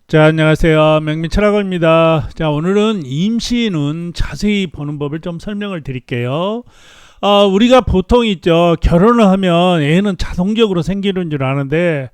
자, 안녕하세요. 맹민철학원입니다. 자, 오늘은 임신운 자세히 보는 법을 좀 설명을 드릴게요. 우리가 보통 있죠. 결혼을 하면 애는 자동적으로 생기는 줄 아는데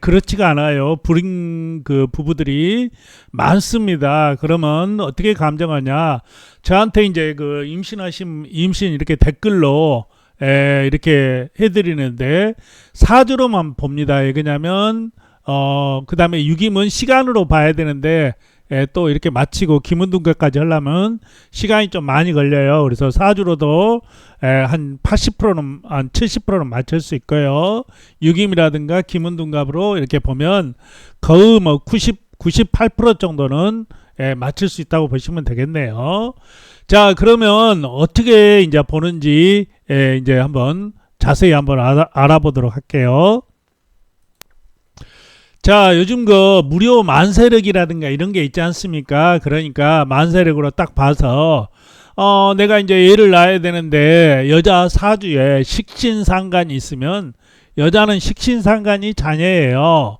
그렇지가 않아요. 불임 그 부부들이 많습니다. 그러면 어떻게 감정하냐? 저한테 이제 그 임신 이렇게 댓글로 이렇게 해드리는데 사주로만 봅니다. 왜냐면 그 다음에 유기문 시간으로 봐야 되는데, 또 이렇게 마치고 기문둔격까지 하려면 시간이 좀 많이 걸려요. 그래서 사주로도 한 80%는, 한 70%는 맞출 수 있고요. 유기이라든가 기문둔갑으로 이렇게 보면 거의 뭐 98% 정도는 맞출 수 있다고 보시면 되겠네요. 자, 그러면 어떻게 이제 보는지 이제 한번 자세히 한번 알아보도록 할게요. 자, 요즘 그 무료 만세력이라든가 이런 게 있지 않습니까? 그러니까 만세력으로 딱 봐서 내가 이제 애를 낳아야 되는데 여자 사주에 식신상간이 있으면 여자는 식신상간이 자녀예요.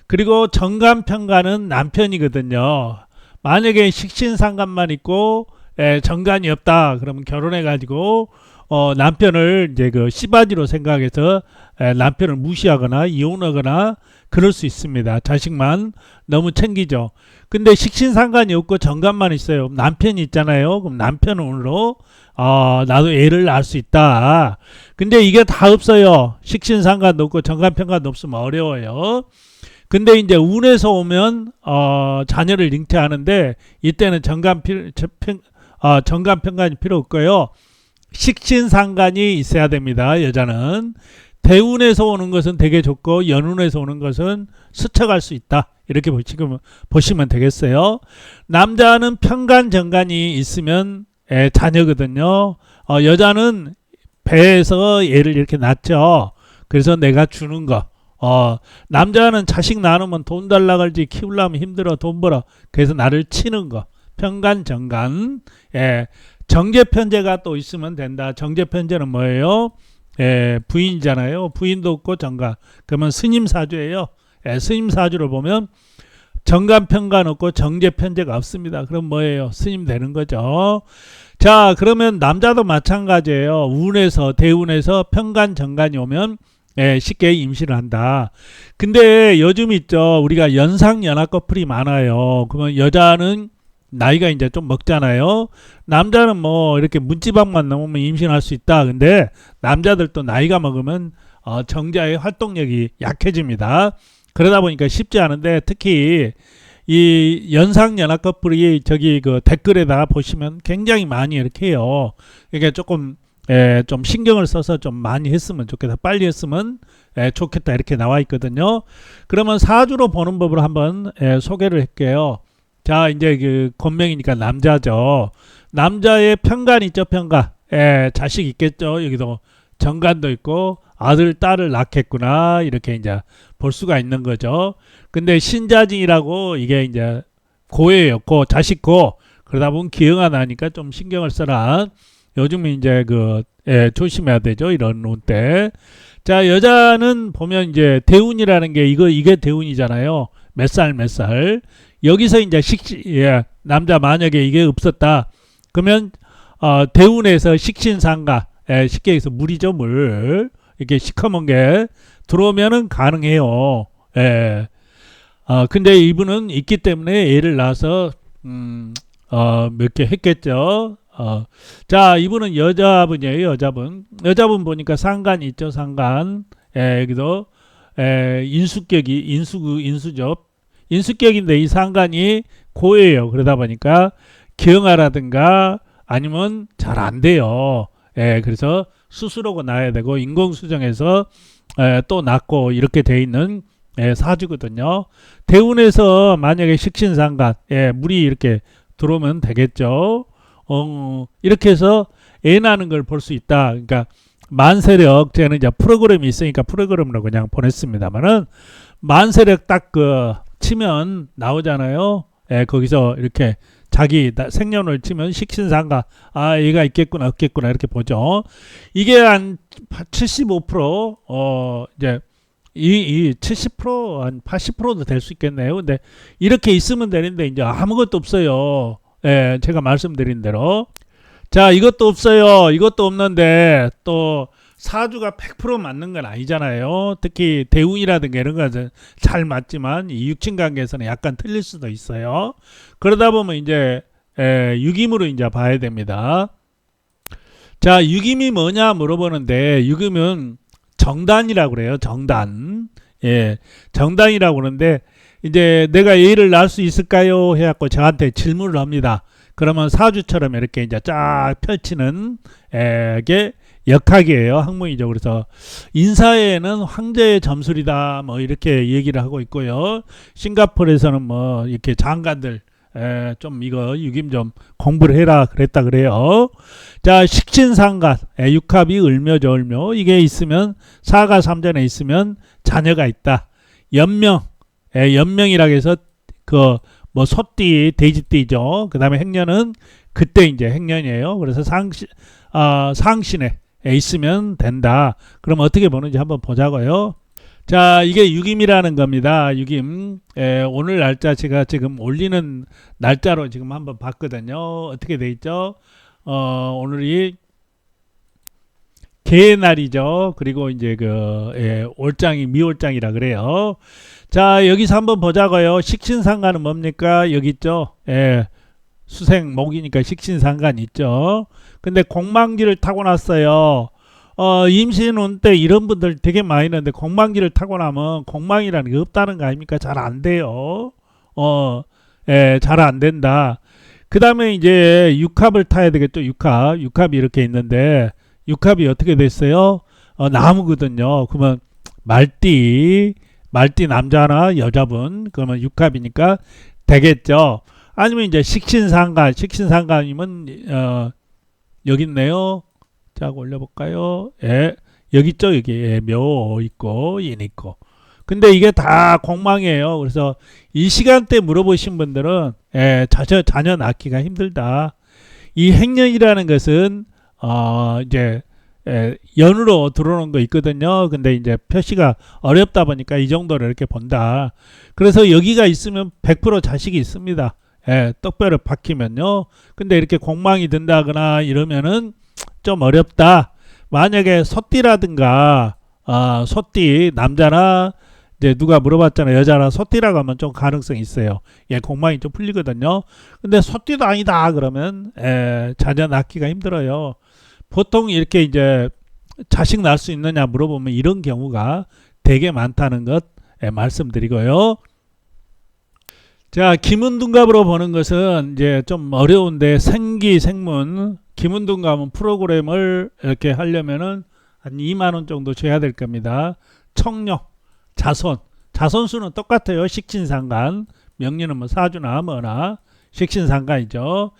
그리고 정간편간은 남편이거든요. 만약에 식신상간만 있고 정간이 없다 그러면 결혼해 가지고 남편을 이제 그 씨바지로 생각해서 남편을 무시하거나 이혼하거나 그럴 수 있습니다. 자식만 너무 챙기죠. 근데 식신상관이 없고 정관만 있어요. 남편이 있잖아요. 그럼 남편으로 나도 애를 낳을 수 있다. 근데 이게 다 없어요. 식신상관도 없고 정관편관도 없으면 어려워요. 근데 이제 운에서 오면 자녀를 잉태하는데 이때는 정관편관이 필요 없고요. 식신상관이 있어야 됩니다. 여자는. 대운에서 오는 것은 되게 좋고 연운에서 오는 것은 스쳐갈 수 있다. 이렇게 보시면 되겠어요. 남자는 편간 정간이 있으면 자녀거든요. 여자는 배에서 애를 이렇게 낳죠. 그래서 내가 주는 거. 남자는 자식 낳으면 돈 달라 그러지 키우려면 힘들어 돈 벌어. 그래서 나를 치는 거. 편간 정간. 정제편제가 또 있으면 된다. 정제편제는 뭐예요? 부인이잖아요. 부인도 없고 정간. 그러면 스님 사주예요. 스님 사주를 보면 정간 편간 없고 정제 편제가 없습니다. 그럼 뭐예요? 스님 되는 거죠. 자, 그러면 남자도 마찬가지예요. 운에서 대운에서 편간 정간이 오면 쉽게 임신을 한다. 근데 요즘 있죠. 우리가 연상 연하 커플이 많아요. 그러면 여자는 나이가 이제 좀 먹잖아요. 남자는 뭐 이렇게 문지방만 넘으면 임신할 수 있다. 근데 남자들도 나이가 먹으면 정자의 활동력이 약해집니다. 그러다 보니까 쉽지 않은데 특히 이 연상연하 커플이 저기 그 댓글에다가 보시면 굉장히 많이 이렇게 해요. 이게 조금 좀 신경을 써서 좀 많이 했으면 좋겠다. 빨리 했으면 좋겠다. 이렇게 나와 있거든요. 그러면 사주로 보는 법을 한번 소개를 할게요. 자, 이제 그 권명이니까 남자죠. 남자의 편간 있죠, 편간. 자식 있겠죠. 여기도 정간도 있고 아들, 딸을 낳겠구나. 이렇게 이제 볼 수가 있는 거죠. 근데 신자진이라고 이게 이제 고예요. 자식 고. 그러다 보면 기형아 나니까 좀 신경을 써라. 요즘은 이제 조심해야 되죠. 이런 운 때. 자, 여자는 보면 이제 대운이라는 게 이게 대운이잖아요. 몇 살. 여기서 이제 남자 만약에 이게 없었다. 그러면 대운에서 식신상가 쉽게 해서 물이죠, 물. 이렇게 시커먼 게 들어오면은 가능해요. 근데 이분은 있기 때문에 애를 낳아서 몇 개 했겠죠. 자, 이분은 여자분이에요, 여자분. 여자분 보니까 상간이 있죠, 상간. 여기도 인수죠. 인수격인데 이 상간이 고예요. 그러다 보니까 기형아라든가 아니면 잘 안 돼요. 그래서 수술하고 나야 되고 인공수정해서 또 낳고 이렇게 돼 있는 사주거든요. 대운에서 만약에 식신상간 물이 이렇게 들어오면 되겠죠. 이렇게 해서 애 낳는 걸 볼 수 있다. 그러니까 만세력 제는 이제 프로그램이 있으니까 프로그램으로 그냥 보냈습니다만은 만세력 딱 치면 나오잖아요. 거기서 이렇게 자기 생년을 치면 식신상가 얘가 있겠구나 없겠구나 이렇게 보죠. 이게 한 75% 이제 이 70%한 80%도 될 수 있겠네요. 근데 이렇게 있으면 되는데 이제 아무것도 없어요. 예, 제가 말씀드린 대로. 자, 이것도 없어요. 이것도 없는데 또 사주가 100% 맞는 건 아니잖아요. 특히 대운이라든가 이런 것은 잘 맞지만 이 육친관계에서는 약간 틀릴 수도 있어요. 그러다 보면 이제 육임으로 이제 봐야 됩니다. 자, 육임이 뭐냐 물어보는데 육임은 정단이라고 그래요. 정단. 예, 정단이라고 그러는데 이제 내가 얘를 낳을 수 있을까요? 해갖고 저한테 질문을 합니다. 그러면 사주처럼 이렇게 이제 쫙 펼치는 게 역학이에요. 학문이죠. 그래서 인사에는 황제의 점술이다. 뭐 이렇게 얘기를 하고 있고요. 싱가포르에서는 뭐 이렇게 장관들 좀 이거 육임 좀 공부를 해라 그랬다 그래요. 자, 식신상관 육합이 을묘죠. 을묘 이게 있으면 사가 삼전에 있으면 자녀가 있다. 연명 연명이라고 해서 그 뭐 소띠 돼지띠죠. 그 다음에 행년은 그때 이제 행년이에요. 그래서 상신에 있으면 된다. 그럼 어떻게 보는지 한번 보자고요. 자, 이게 육임이라는 겁니다. 육임. 오늘 날짜 제가 지금 올리는 날짜로 지금 한번 봤거든요. 어떻게 돼 있죠? 오늘이 개의 날이죠. 그리고 이제 올장이 미올장이라 그래요. 자, 여기서 한번 보자고요. 식신상관은 뭡니까? 여기 있죠. 수생 목이니까 식신상관 있죠. 근데 공망기를 타고났어요. 임신 온 때 이런 분들 되게 많이 있는데 공망기를 타고 나면 공망이라는 게 없다는 거 아닙니까? 잘 안 돼요. 잘 안 된다. 그 다음에 이제 육합을 타야 되겠죠. 육합이 이렇게 있는데 육합이 어떻게 됐어요? 나무거든요. 그러면 말띠 남자나 여자분 그러면 육합이니까 되겠죠. 아니면 이제 식신상관이면 여기 있네요. 자, 올려볼까요? 예, 여기 있죠. 여기 묘 있고 인 있고. 근데 이게 다 공망이에요. 그래서 이 시간대 물어보신 분들은 자녀 낳기가 힘들다. 이 행년이라는 것은 이제 연으로 들어오는 거 있거든요. 근데 이제 표시가 어렵다 보니까 이 정도로 이렇게 본다. 그래서 여기가 있으면 100% 자식이 있습니다. 떡뼈를 박히면요. 근데 이렇게 공망이 든다거나 이러면은 좀 어렵다. 만약에 소띠라든가 소띠 남자나 이제 누가 물어봤잖아요. 여자나 소띠라고 하면 좀 가능성이 있어요. 공망이 좀 풀리거든요. 근데 소띠도 아니다 그러면 자녀 낳기가 힘들어요. 보통 이렇게 이제 자식 낳을 수 있느냐 물어보면 이런 경우가 되게 많다는 것 말씀드리고요. 자, 기문둔갑으로 보는 것은 이제 좀 어려운데 생문 기문둔갑은 프로그램을 이렇게 하려면은 한 2만 원 정도 줘야 될 겁니다. 청력, 자손수는 똑같아요. 식신상관, 명리는 뭐 사주나 뭐나 식신상관이죠.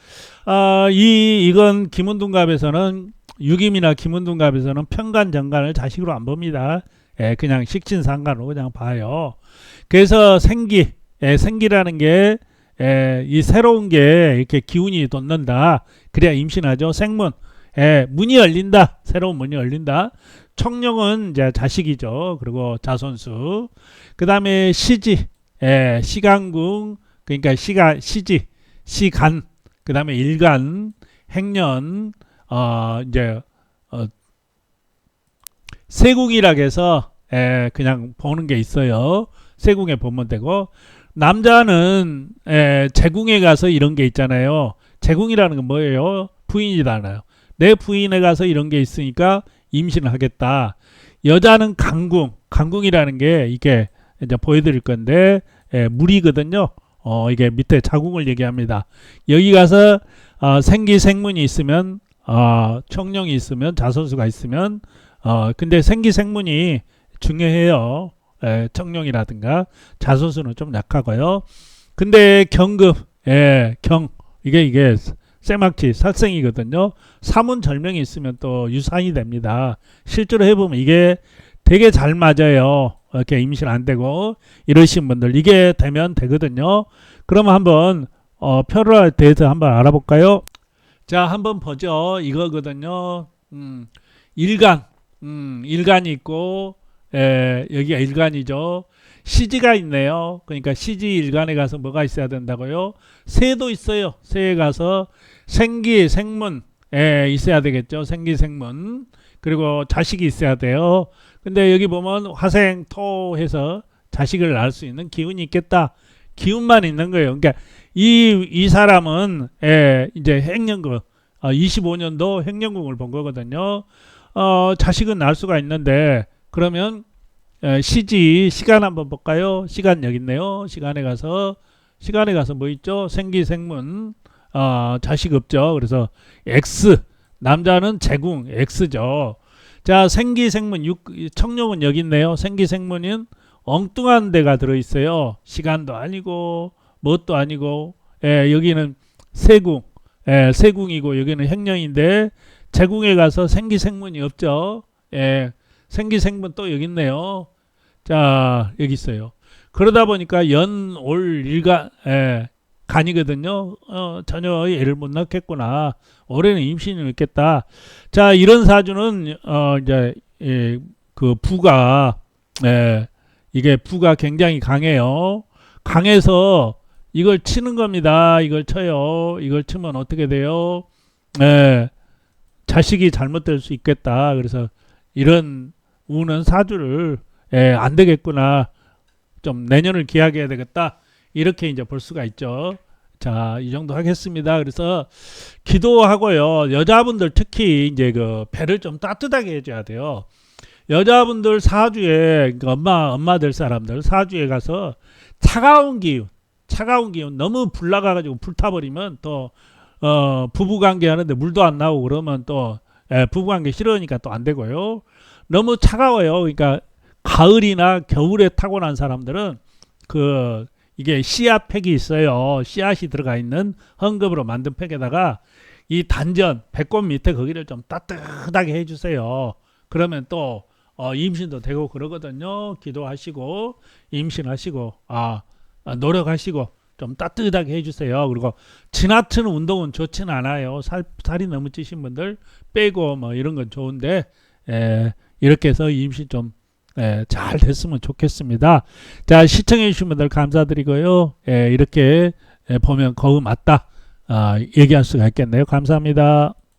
이건 기문둔갑에서는 육임이나 기문둔갑에서는 편간 정간을 자식으로 안 봅니다. 그냥 식신상관으로 그냥 봐요. 그래서 생기라는 게 이 새로운 게 이렇게 기운이 돋는다. 그래야 임신하죠. 생문, 문이 열린다. 새로운 문이 열린다. 청룡은 이제 자식이죠. 그리고 자손수. 그 다음에 시지, 시간궁, 그러니까 시지, 시간. 그 다음에 일간, 행년, 이제 세궁이라고 해서 그냥 보는 게 있어요. 세궁에 보면 되고, 남자는 제궁에 가서 이런 게 있잖아요. 제궁이라는 건 뭐예요? 부인이잖아요. 내 부인에 가서 이런 게 있으니까 임신을 하겠다. 여자는 강궁이라는 게 이게 이제 보여드릴 건데 물이거든요. 이게 밑에 자궁을 얘기합니다. 여기 가서 생기생문이 있으면 청룡이 있으면 자손수가 있으면 근데 생기생문이 중요해요. 청룡이라든가 자손수는 좀 약하고요. 근데 경금, 이게 쇠막지 살생이거든요. 사문절명이 있으면 또 유산이 됩니다. 실제로 해보면 이게 되게 잘 맞아요. 이렇게 임신 안 되고 이러신 분들 이게 되면 되거든요. 그러면 한번 표를 대해서 한번 알아볼까요? 자, 한번 보죠. 이거거든요. 일간이 있고 여기가 일간이죠. 시지가 있네요. 그러니까 시지 일간에 가서 뭐가 있어야 된다고요? 새도 있어요. 새에 가서 생기, 생문 있어야 되겠죠. 생기, 생문. 그리고 자식이 있어야 돼요. 근데 여기 보면 화생, 토 해서 자식을 낳을 수 있는 기운이 있겠다. 기운만 있는 거예요. 그러니까 이 사람은 이제 행년금 25년도 행년궁을 본 거거든요. 자식은 낳을 수가 있는데 그러면 시지 시간 한번 볼까요? 시간 여기 있네요. 시간에 가서 뭐 있죠? 생기생문 자식 없죠. 그래서 X 남자는 제궁 X죠. 자 생기생문 청룡은 여기 있네요. 생기생문은 엉뚱한 데가 들어있어요. 시간도 아니고 뭣도 아니고 여기는 세궁 세궁이고 여기는 행령인데 제궁에 가서 생기생문이 없죠. 생기생문 또 여기 있네요. 자 여기 있어요. 그러다 보니까 연올 일간 간이거든요. 전혀 애를 못 낳겠구나. 올해는 임신이 있겠다. 자 이런 사주는 이제 그 부가 이게 부가 굉장히 강해요. 강해서 이걸 치는 겁니다. 이걸 쳐요. 이걸 치면 어떻게 돼요? 자식이 잘못될 수 있겠다. 그래서 이런 우는 사주를 안 되겠구나. 좀 내년을 기약해야 되겠다. 이렇게 이제 볼 수가 있죠. 자, 이 정도 하겠습니다. 그래서 기도하고요. 여자분들 특히 이제 그 배를 좀 따뜻하게 해줘야 돼요. 여자분들 사주에 그러니까 엄마 될 사람들 사주에 가서 차가운 기운 너무 불나가지고 불타버리면 또 부부관계 하는데 물도 안 나오고 그러면 또 부부관계 싫으니까 또 안 되고요. 너무 차가워요. 그러니까 가을이나 겨울에 타고난 사람들은 이게 씨앗 팩이 있어요. 씨앗이 들어가 있는 헝겊으로 만든 팩에다가 이 단전 배꼽 밑에 거기를 좀 따뜻하게 해주세요. 그러면 또 임신도 되고 그러거든요. 기도하시고 임신하시고 노력하시고 좀 따뜻하게 해주세요. 그리고 지나치는 운동은 좋지는 않아요. 살이 너무 찌신 분들 빼고 뭐 이런 건 좋은데 이렇게 해서 임신 좀 잘 됐으면 좋겠습니다. 자 시청해 주신 분들 감사드리고요. 이렇게 보면 거의 맞다 얘기할 수가 있겠네요. 감사합니다.